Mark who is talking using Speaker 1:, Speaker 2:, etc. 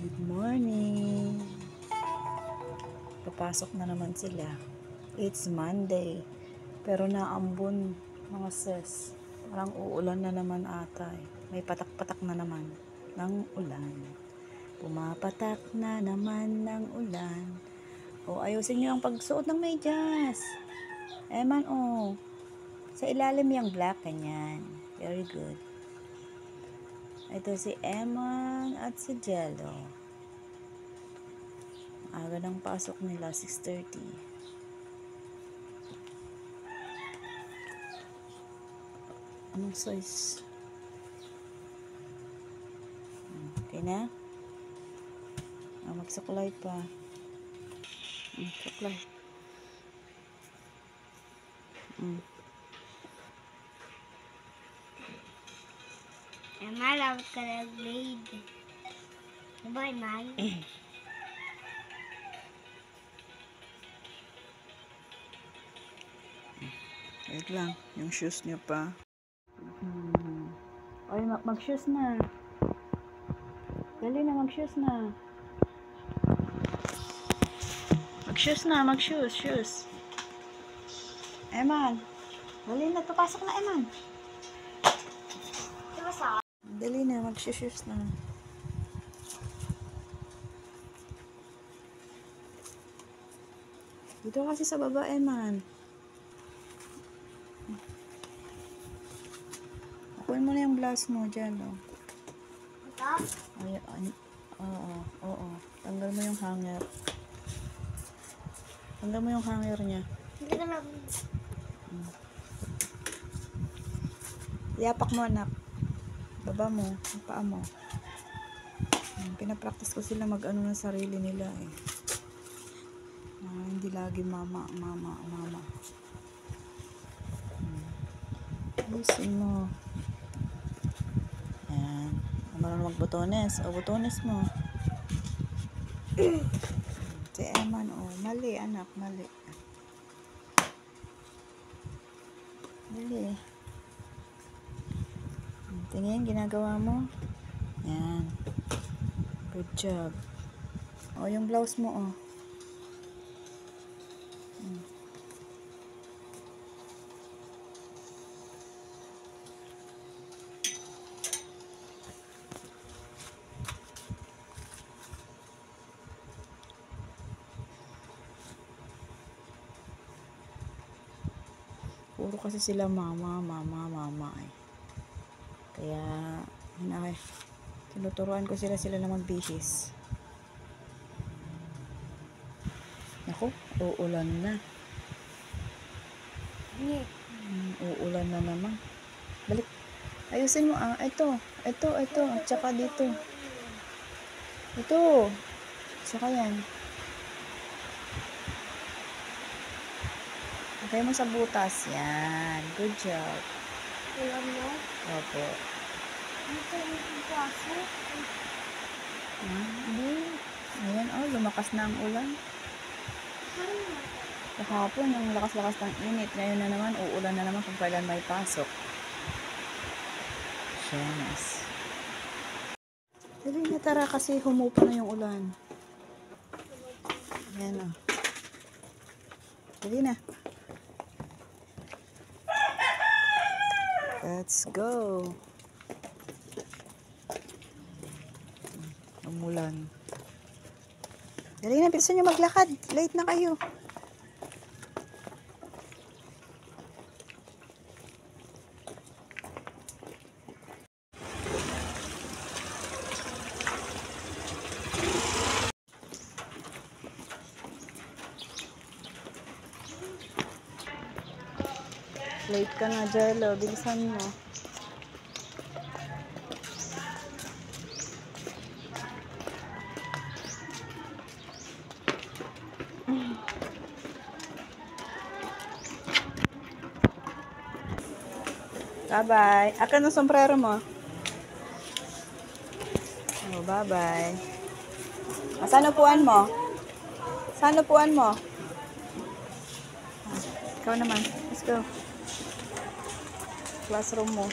Speaker 1: Good morning. Papasok na naman sila. It's Monday. Pero naambon mga sis. Parang uulan na naman ata eh. May patak-patak na naman ng ulan. Pumapatak na naman ng ulan. O ayusin nyo ang pagsuot ng medyas. Eman o. Sa ilalim yung black, ganyan. Very good. Ito si Eman at si Jello. Aga ng pasok nila, 6:30. Anong size? Okay na? Magsuklay pa. Suklay.
Speaker 2: Emma, love ka na grade. Diba, Emma?
Speaker 1: Wait lang, yung shoes nyo pa. Ay, mag-shoes na. Dali na, mag-shoes na. Mag-shoes na, mag-shoes, shoes. Eman, dali na, papasok na, Eman.
Speaker 2: Diba sa?
Speaker 1: Dali na, mag-shoes na. Dito kasi sa baba, Eman. Kunin mo na yung blouse mo dyan, oh.
Speaker 2: Ito?
Speaker 1: Oo. Tanggal mo yung hanger. Tanggal mo yung hanger niya.
Speaker 2: Hindi ka lang.
Speaker 1: Yapak mo, anak. Baba mo, yung paa mo. Pinapractice ko sila mag-ano ng sarili nila, eh. Hindi lagi mama. Ayusin mo. Ayan. Marunong magbotones. O, botones mo. Si Eman, o. Mali, anak. Mali. Dali. Tingin, ginagawa mo. Ayan. Good job. O, yung blouse mo, o. Puro kasi sila mama eh. Kaya tinuturuan ko sila na magbihis. Naku, uulan na. Uulan na naman. Balik. Ayusin mo ito. Tsaka dito. Ito. Tsaka yan. Lagay mo sa butas. Yan. Good job.
Speaker 2: Ulan mo?
Speaker 1: Opo.
Speaker 2: Ito yung kaso.
Speaker 1: Hindi. Ayan, lumakas na ang ulan. Kahapon, yung lakas-lakas ng init. Ngayon na naman, uulan na naman kung kailan may pasok. Yes. Dali na, tara kasi humupa na yung ulan. Ayan, o. Dali na. Let's go. Umulan. Dali na, bilisan nyo maglakad. Late na kayo. Late ka na, Jello. Bilisan mo. Bye-bye. Akan ang sombrero mo. Oh, bye-bye. Saan upuan mo? Saan upuan mo? Ikaw naman. Let's go. Classroom mo.